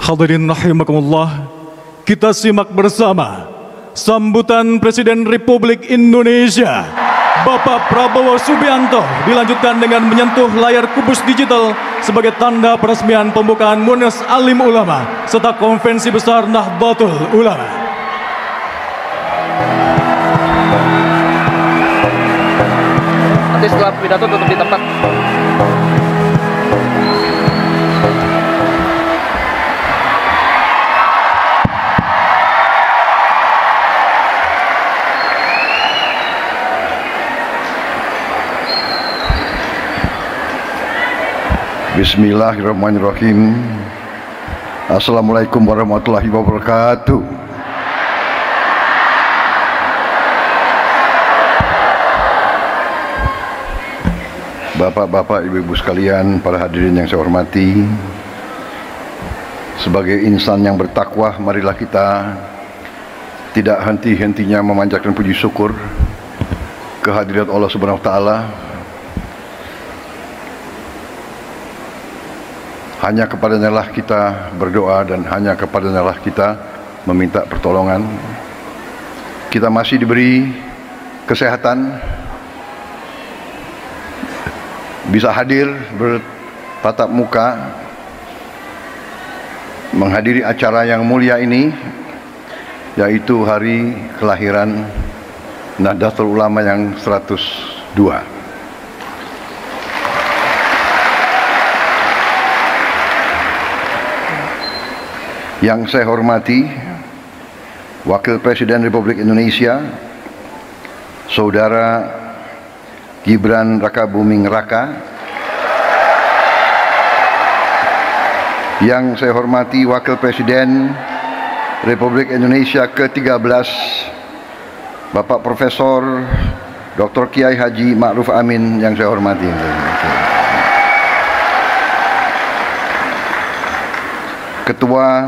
Hadirin rahimakumullah, kita simak bersama sambutan Presiden Republik Indonesia Bapak Prabowo Subianto dilanjutkan dengan menyentuh layar kubus digital sebagai tanda peresmian pembukaan Munas Alim Ulama serta Konvensi Besar Nahdlatul Ulama. Nanti setelah pidato tutup di tempat. Bismillahirrahmanirrahim. Assalamualaikum warahmatullahi wabarakatuh. Bapak-bapak, ibu-ibu sekalian, para hadirin yang saya hormati, sebagai insan yang bertakwa, marilah kita tidak henti-hentinya memanjatkan puji syukur kehadirat Allah Subhanahu wa taala. Hanya kepadanya lah kita berdoa dan hanya kepadanya lah kita meminta pertolongan. Kita masih diberi kesehatan, bisa hadir bertatap muka menghadiri acara yang mulia ini, yaitu hari kelahiran Nahdlatul Ulama yang 102. Yang saya hormati Wakil Presiden Republik Indonesia Saudara Gibran Rakabuming Raka, yang saya hormati Wakil Presiden Republik Indonesia ke-13 Bapak Profesor Dr. Kiai Haji Ma'ruf Amin, yang saya hormati. Ketua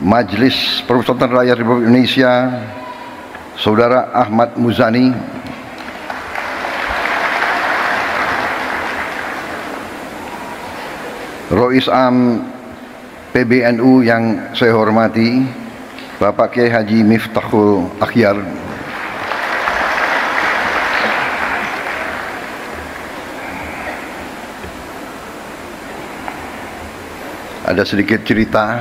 Majelis Permusyawaratan Rakyat Republik Indonesia Saudara Ahmad Muzani, Rois Am PBNU yang saya hormati Bapak Kiai Haji Miftahul Akhyar, ada sedikit cerita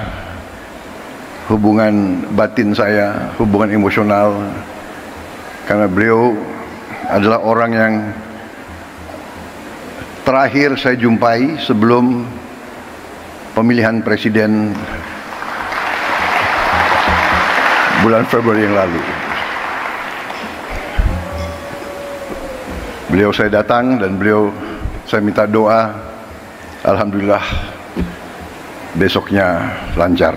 hubungan batin saya, hubungan emosional, karena beliau adalah orang yang terakhir saya jumpai sebelum pemilihan presiden bulan Februari yang lalu. Beliau saya datang dan saya minta doa, alhamdulillah besoknya lancar.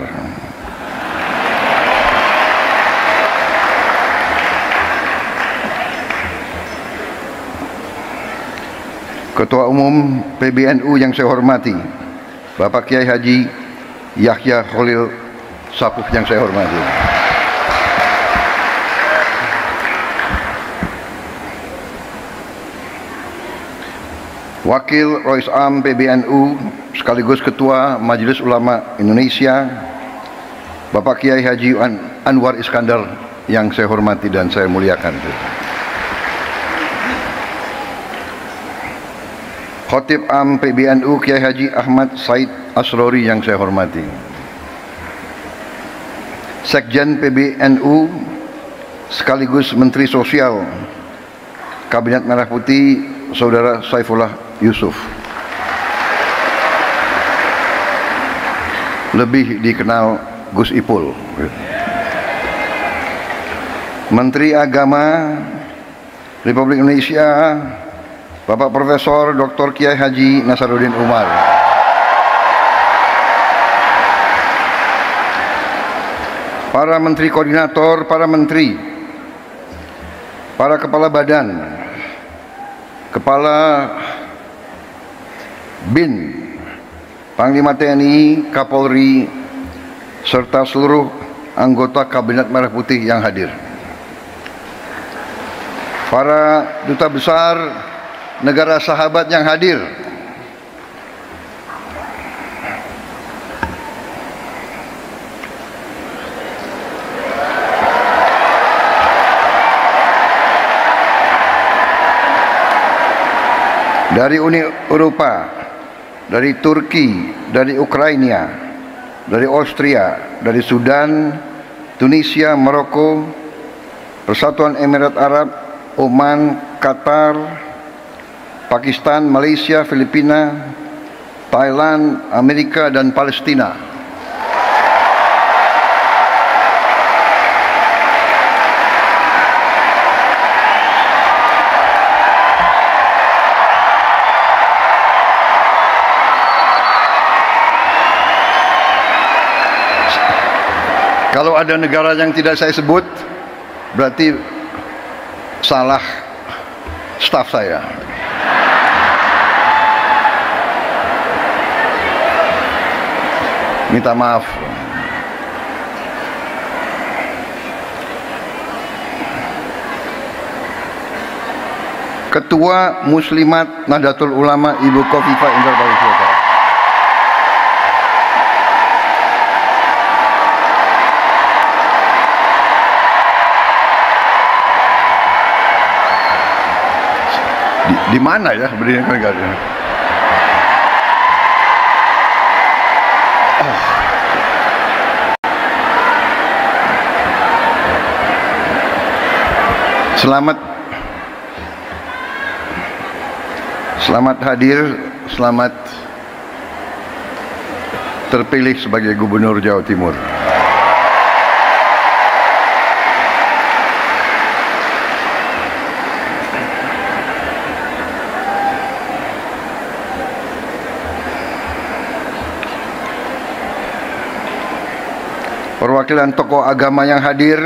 Ketua Umum PBNU yang saya hormati Bapak Kiai Haji Yahya Khalil Saquf yang saya hormati, Wakil Rois Am PBNU sekaligus Ketua Majelis Ulama Indonesia Bapak Kiai Haji Anwar Iskandar yang saya hormati dan saya muliakan, Khatib Am PBNU Kiai Haji Ahmad Said Asrori yang saya hormati, Sekjen PBNU sekaligus Menteri Sosial Kabinet Merah Putih Saudara Saifullah Yusuf, lebih dikenal Gus Ipul, Menteri Agama Republik Indonesia Bapak Profesor Dr. Kiai Haji Nasaruddin Umar, para menteri koordinator, para menteri, para kepala badan, kepala BIN, Panglima TNI, Kapolri, serta seluruh anggota Kabinet Merah Putih yang hadir, para duta besar negara sahabat yang hadir, dari Uni Eropa, dari Turki, dari Ukraina, dari Austria, dari Sudan, Tunisia, Maroko, Persatuan Emirat Arab, Oman, Qatar, Pakistan, Malaysia, Filipina, Thailand, Amerika, dan Palestina. Kalau ada negara yang tidak saya sebut, berarti salah staf saya. Minta maaf. Ketua Muslimat Nahdlatul Ulama Ibu Khofifah Indar Parawansa. Di mana ya berdiri negara? Selamat hadir, selamat terpilih sebagai Gubernur Jawa Timur. Perwakilan tokoh agama yang hadir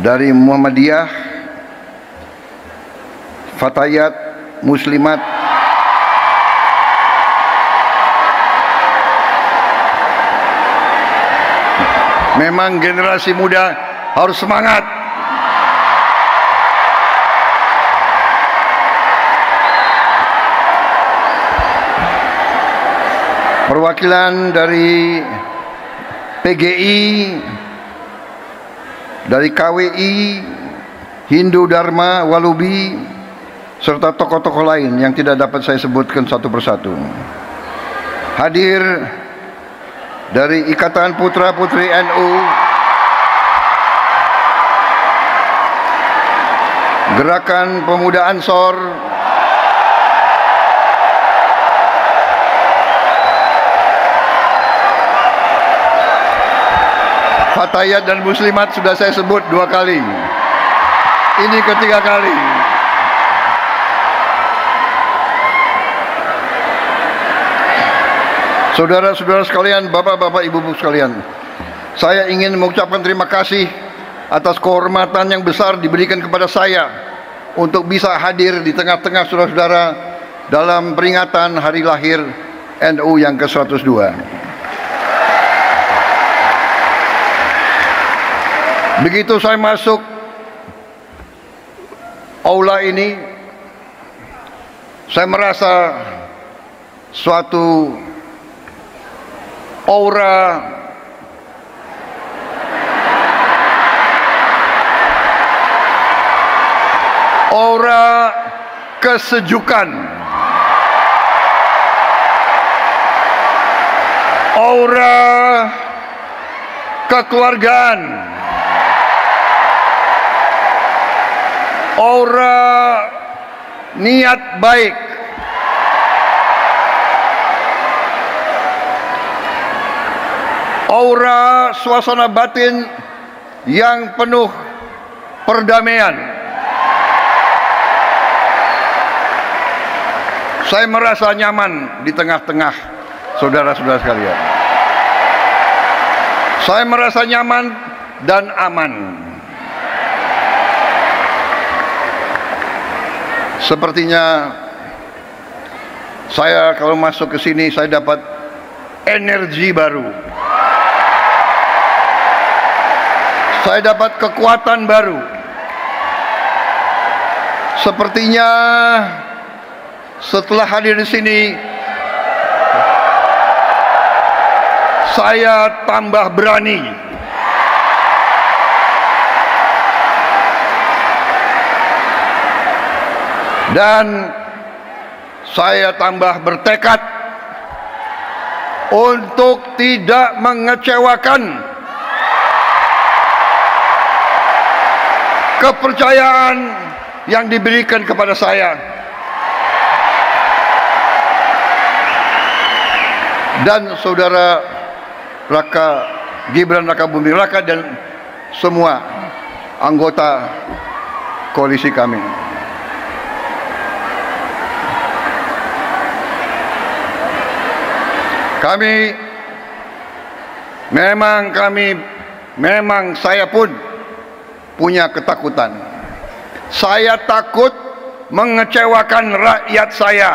dari Muhammadiyah, Fatayat, Muslimat, memang generasi muda harus semangat. Perwakilan dari PGI, dari KWI, Hindu Dharma, Walubi, serta tokoh-tokoh lain yang tidak dapat saya sebutkan satu persatu. Hadir dari Ikatan Putra Putri NU, Gerakan Pemuda Ansor, Fatayat dan Muslimat sudah saya sebut 2 kali. Ini ketiga kali. Saudara-saudara sekalian, bapak-bapak, ibu-ibu sekalian, saya ingin mengucapkan terima kasih atas kehormatan yang besar diberikan kepada saya untuk bisa hadir di tengah-tengah saudara-saudara dalam peringatan hari lahir NU yang ke-102. Begitu saya masuk aula ini, saya merasa suatu aura kesejukan, aura kekeluargaan, aura niat baik, aura suasana batin yang penuh perdamaian. Saya merasa nyaman di tengah-tengah saudara-saudara sekalian. Saya merasa nyaman dan aman. Sepertinya saya kalau masuk ke sini saya dapat energi baru. Saya dapat kekuatan baru. Sepertinya setelah hadir di sini saya tambah berani. Dan saya tambah bertekad untuk tidak mengecewakan kepercayaan yang diberikan kepada saya. Dan saudara Gibran Raka Buming Raka dan semua anggota koalisi kami. Memang saya pun punya ketakutan. Saya takut mengecewakan rakyat saya.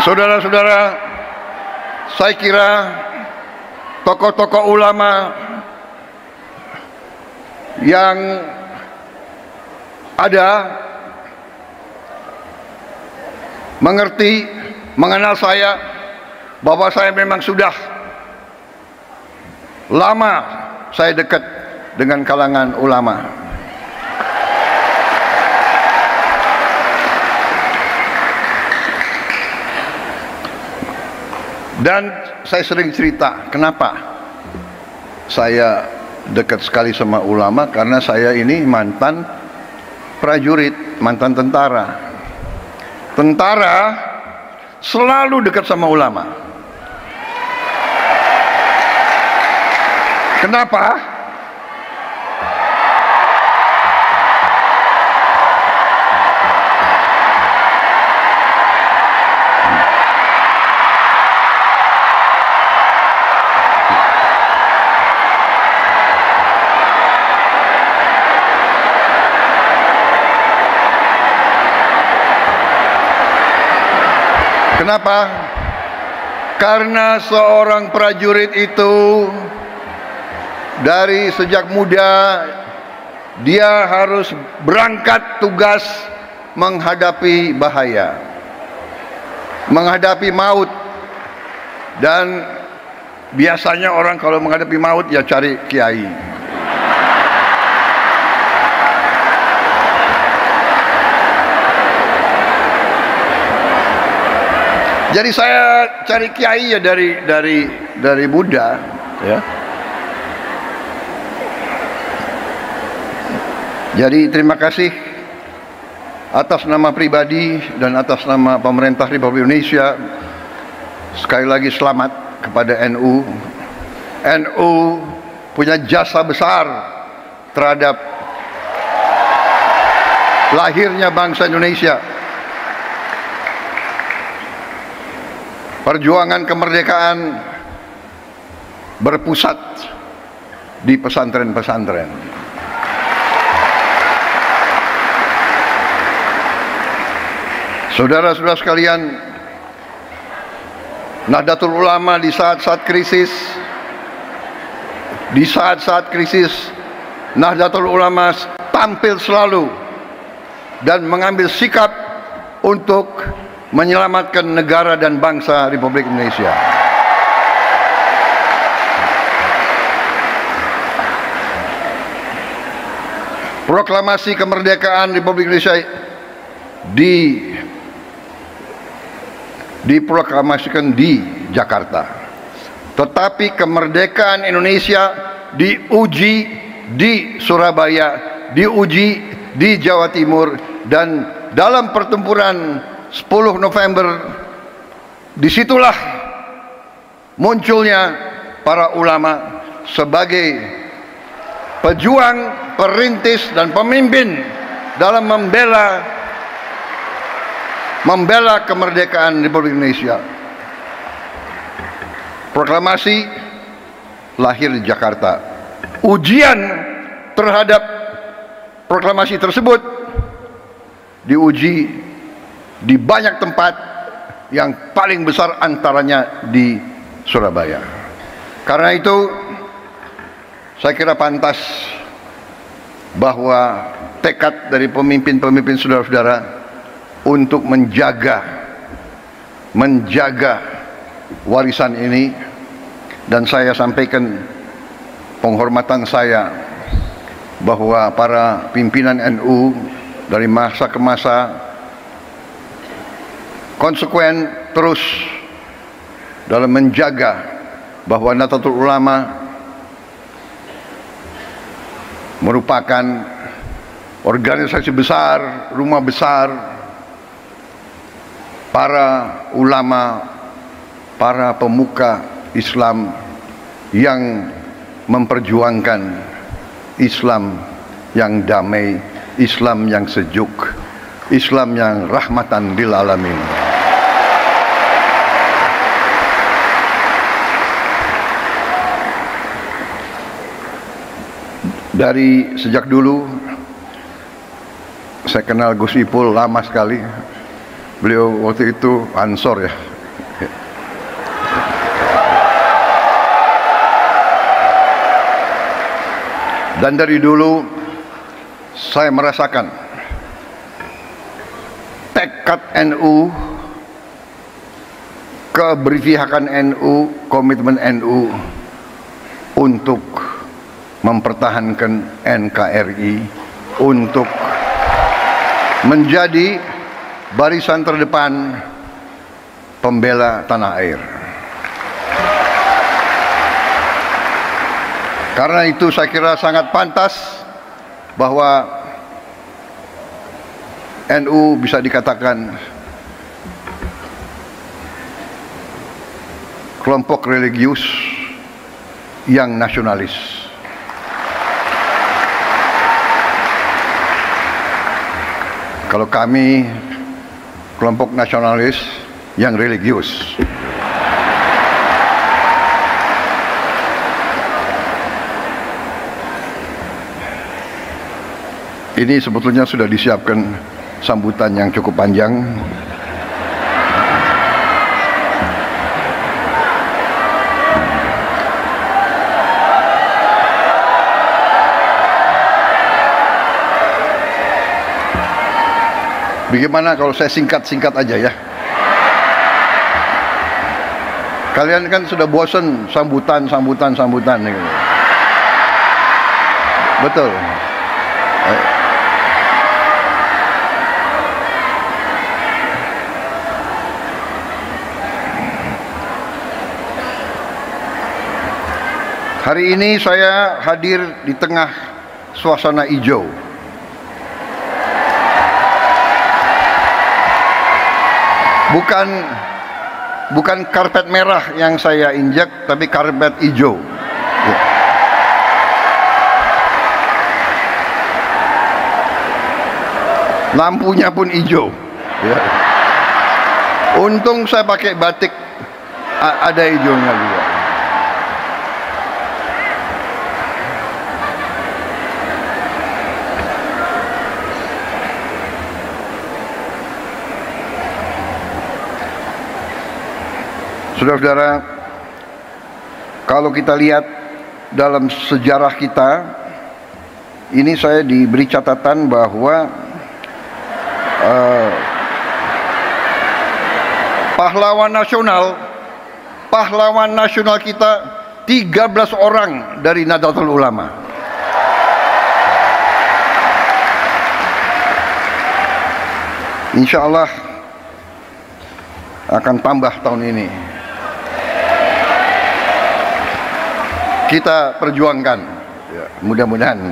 Saudara-saudara, saya kira tokoh-tokoh ulama yang ada mengerti, mengenal saya, bahwa saya memang sudah lama saya dekat dengan kalangan ulama. Dan saya sering cerita kenapa saya dekat sekali sama ulama, karena saya ini mantan prajurit, mantan tentara. Tentara selalu dekat sama ulama. Kenapa? Kenapa? Karena seorang prajurit itu dari sejak muda dia harus berangkat tugas menghadapi bahaya, menghadapi maut. Dan biasanya orang kalau menghadapi maut ya cari kiai. Jadi saya cari kiai ya dari Buddha, ya. Jadi terima kasih atas nama pribadi dan atas nama pemerintah Republik Indonesia. Sekali lagi selamat kepada NU. NU punya jasa besar terhadap lahirnya bangsa Indonesia. Perjuangan kemerdekaan berpusat di pesantren-pesantren. Saudara-saudara sekalian, Nahdlatul Ulama di saat-saat krisis, Nahdlatul Ulama tampil selalu dan mengambil sikap untuk menyelamatkan negara dan bangsa Republik Indonesia. Proklamasi kemerdekaan Republik Indonesia diproklamasikan di Jakarta, tetapi kemerdekaan Indonesia diuji di Surabaya, diuji di Jawa Timur, dan dalam pertempuran 10 November disitulah munculnya para ulama sebagai pejuang, perintis dan pemimpin dalam membela kemerdekaan Republik Indonesia. Proklamasi lahir di Jakarta. Ujian terhadap proklamasi tersebut diuji di banyak tempat, yang paling besar antaranya di Surabaya. Karena itu saya kira pantas bahwa tekad dari pemimpin-pemimpin saudara-saudara untuk menjaga warisan ini, dan saya sampaikan penghormatan saya bahwa para pimpinan NU dari masa ke masa konsekuen terus dalam menjaga bahwa Nahdlatul Ulama merupakan organisasi besar, rumah besar para ulama, para pemuka Islam yang memperjuangkan Islam yang damai, Islam yang sejuk, Islam yang rahmatan lil alamin. Dari sejak dulu saya kenal Gus Ipul lama sekali. Beliau waktu itu Ansor ya. Dan dari dulu saya merasakan tekad NU, keberpihakan NU, komitmen NU untuk mempertahankan NKRI, untuk menjadi barisan terdepan pembela tanah air. Karena itu saya kira sangat pantas bahwa NU bisa dikatakan kelompok religius yang nasionalis. Kalau kami kelompok nasionalis yang religius. Ini sebetulnya sudah disiapkan sambutan yang cukup panjang. Bagaimana kalau saya singkat-singkat aja ya? Kalian kan sudah bosan sambutan nih. Betul. Hari ini saya hadir di tengah suasana hijau. Bukan karpet merah yang saya injak, tapi karpet hijau. Ya. Lampunya pun hijau. Ya. Untung saya pakai batik, ada hijaunya juga. Saudara-saudara, kalau kita lihat dalam sejarah kita, ini saya diberi catatan bahwa pahlawan nasional kita 13 orang dari Nahdlatul Ulama. Insya Allah akan tambah tahun ini. Kita perjuangkan, ya, mudah-mudahan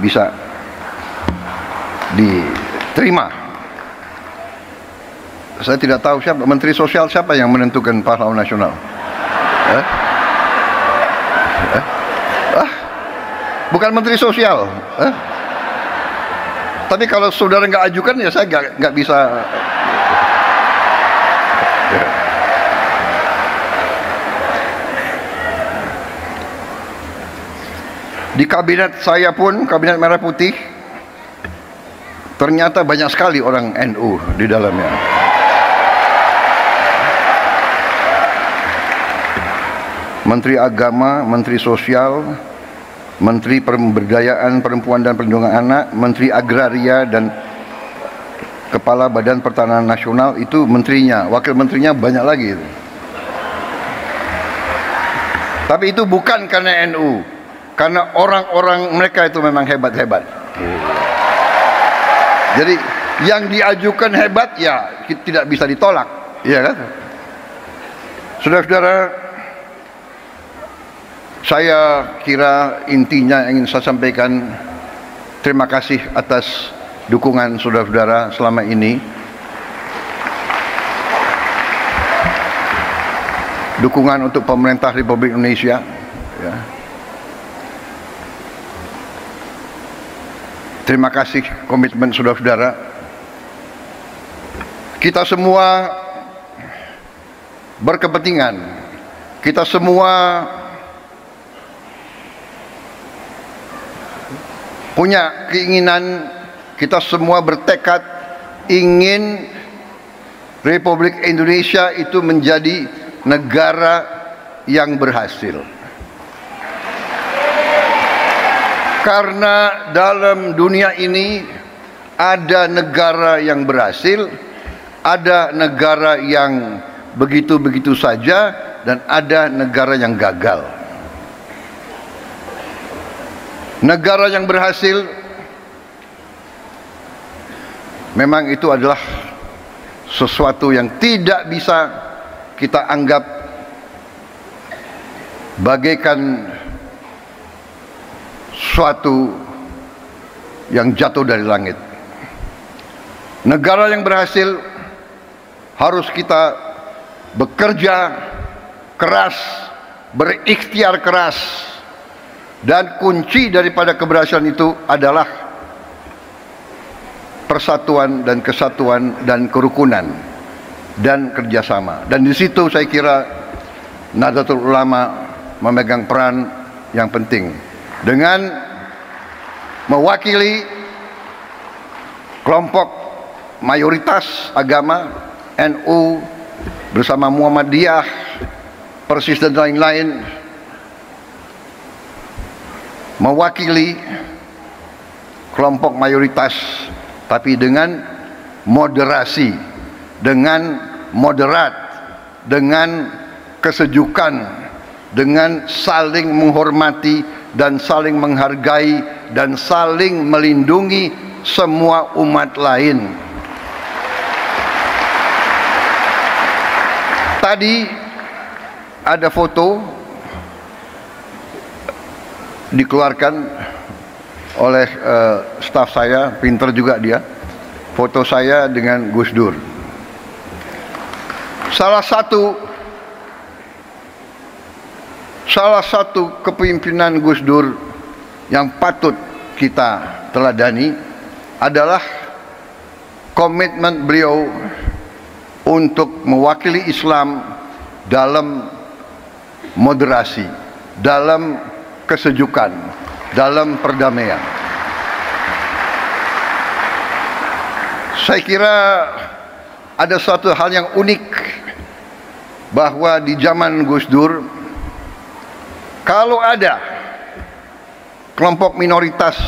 bisa diterima. Saya tidak tahu siapa Menteri Sosial, siapa yang menentukan pahlawan nasional. Bukan Menteri Sosial. Tapi kalau saudara nggak ajukan ya saya nggak bisa. Di kabinet saya pun, kabinet Merah Putih, ternyata banyak sekali orang NU di dalamnya. Menteri Agama, Menteri Sosial, Menteri Pemberdayaan Perempuan dan Perlindungan Anak, Menteri Agraria dan Kepala Badan Pertanahan Nasional, itu menterinya, wakil menterinya banyak lagi itu. Tapi itu bukan karena NU, karena orang-orang mereka itu memang hebat-hebat. Jadi yang diajukan hebat ya tidak bisa ditolak, ya kan? Saudara-saudara, saya kira intinya ingin saya sampaikan, terima kasih atas dukungan saudara-saudara selama ini. Dukungan untuk pemerintah Republik Indonesia, ya. Terima kasih komitmen saudara-saudara. Kita semua berkepentingan, kita semua punya keinginan, kita semua bertekad ingin Republik Indonesia itu menjadi negara yang berhasil. Karena dalam dunia ini ada negara yang berhasil, ada negara yang begitu-begitu saja, dan ada negara yang gagal. Negara yang berhasil memang itu adalah sesuatu yang tidak bisa kita anggap bagaikan suatu yang jatuh dari langit. Negara yang berhasil harus kita bekerja keras, berikhtiar keras, dan kunci daripada keberhasilan itu adalah persatuan dan kesatuan dan kerukunan dan kerjasama. Dan di situ saya kira Nahdlatul Ulama memegang peran yang penting dengan mewakili kelompok mayoritas agama NU bersama Muhammadiyah, Persis dan lain-lain, mewakili kelompok mayoritas tapi dengan moderasi, dengan moderat, dengan kesejukan, dengan saling menghormati dan saling menghargai dan saling melindungi semua umat lain. Tadi ada foto dikeluarkan oleh staf saya, pinter juga dia, foto saya dengan Gus Dur. Salah satu kepemimpinan Gus Dur yang patut kita teladani adalah komitmen beliau untuk mewakili Islam dalam moderasi, dalam kesejukan, dalam perdamaian. Saya kira ada suatu hal yang unik bahwa di zaman Gus Dur, kalau ada kelompok minoritas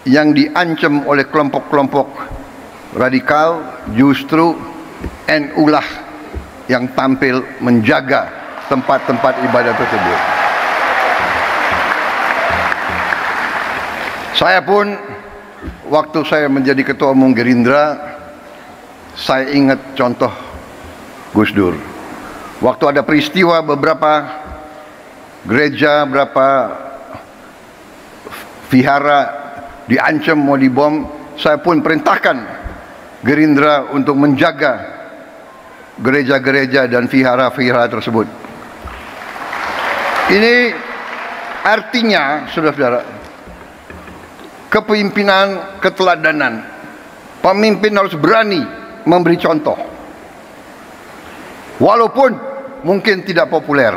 yang diancam oleh kelompok-kelompok radikal, justru NU lah yang tampil menjaga tempat-tempat ibadah tersebut. Saya pun waktu saya menjadi ketua umum Gerindra, saya ingat contoh Gus Dur. Waktu ada peristiwa beberapa gereja, beberapa vihara diancam mau dibom, saya pun perintahkan Gerindra untuk menjaga gereja-gereja dan vihara-vihara tersebut. Ini artinya, saudara-saudara, kepemimpinan, keteladanan. Pemimpin harus berani memberi contoh, walaupun mungkin tidak populer.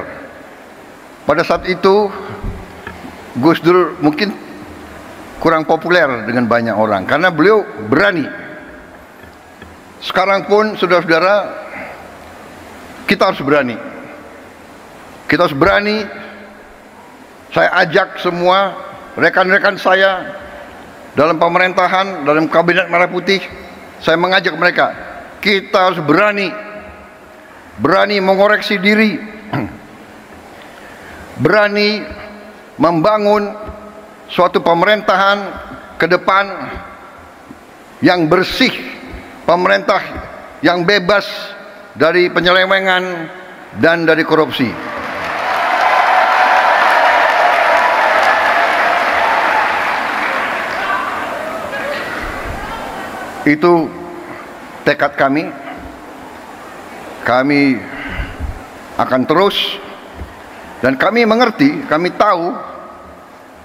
Pada saat itu Gus Dur mungkin kurang populer dengan banyak orang karena beliau berani. Sekarang pun saudara-saudara, kita harus berani. Kita harus berani. Saya ajak semua rekan-rekan saya dalam pemerintahan, dalam kabinet Merah Putih, saya mengajak mereka, kita harus berani mengoreksi diri, berani membangun suatu pemerintahan ke depan yang bersih, pemerintah yang bebas dari penyelewengan dan dari korupsi. Itu tekad kami. Kami akan terus, dan kami mengerti, kami tahu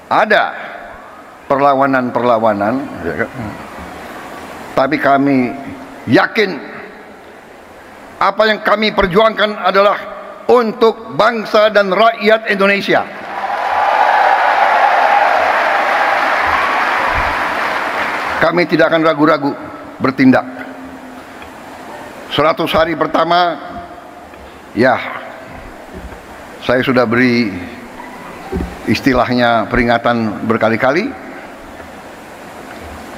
ada perlawanan-perlawanan, ya kan? Tapi kami yakin apa yang kami perjuangkan adalah untuk bangsa dan rakyat Indonesia. Kami tidak akan ragu-ragu bertindak. 100 hari pertama, ya, saya sudah beri istilahnya peringatan berkali-kali.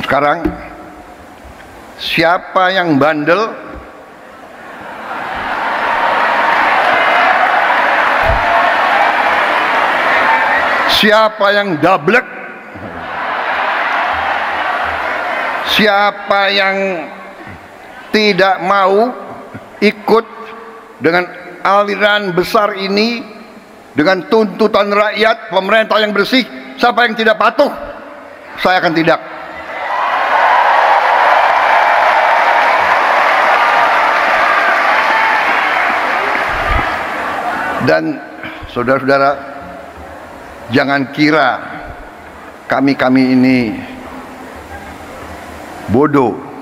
Sekarang, siapa yang bandel, siapa yang dablek, siapa yang tidak mau ikut dengan aliran besar ini, dengan tuntutan rakyat, pemerintah yang bersih, siapa yang tidak patuh, saya akan tidak. Dan saudara-saudara, jangan kira kami ini bodoh.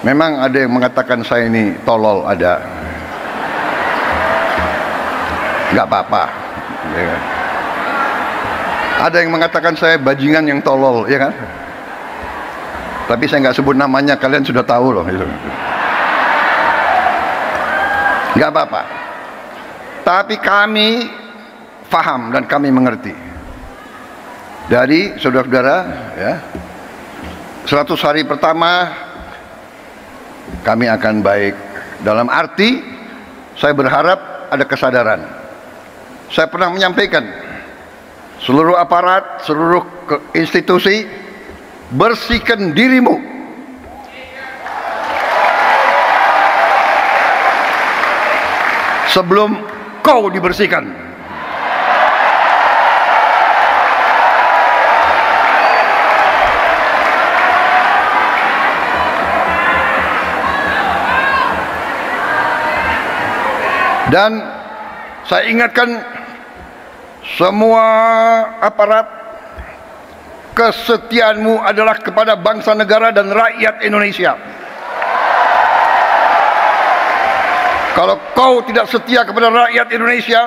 Memang ada yang mengatakan saya ini tolol, ada. Nggak apa-apa, ya kan? Ada yang mengatakan saya bajingan yang tolol, ya kan? Tapi saya nggak sebut namanya, kalian sudah tahu loh. Nggak apa-apa. Tapi kami paham dan kami mengerti. Dari saudara-saudara, ya, 100 hari pertama kami akan baik. Dalam arti, saya berharap ada kesadaran. Saya pernah menyampaikan, seluruh aparat, seluruh institusi, bersihkan dirimu. Sebelum kau dibersihkan. Dan saya ingatkan semua aparat, kesetiaanmu adalah kepada bangsa, negara, dan rakyat Indonesia. Kalau kau tidak setia kepada rakyat Indonesia,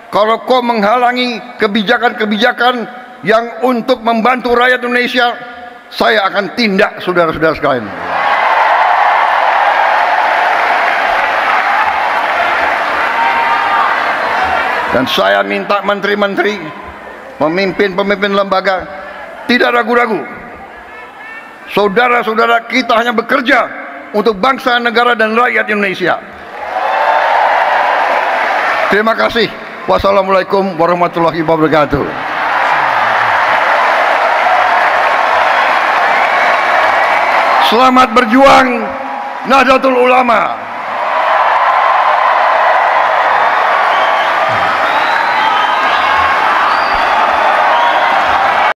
kalau kau menghalangi kebijakan-kebijakan yang untuk membantu rakyat Indonesia, saya akan tindak, saudara-saudara sekalian. Dan saya minta menteri-menteri, pemimpin-pemimpin lembaga, tidak ragu-ragu. Saudara-saudara kita hanya bekerja untuk bangsa, negara, dan rakyat Indonesia. Terima kasih. Wassalamualaikum warahmatullahi wabarakatuh. Selamat berjuang, Nahdlatul Ulama.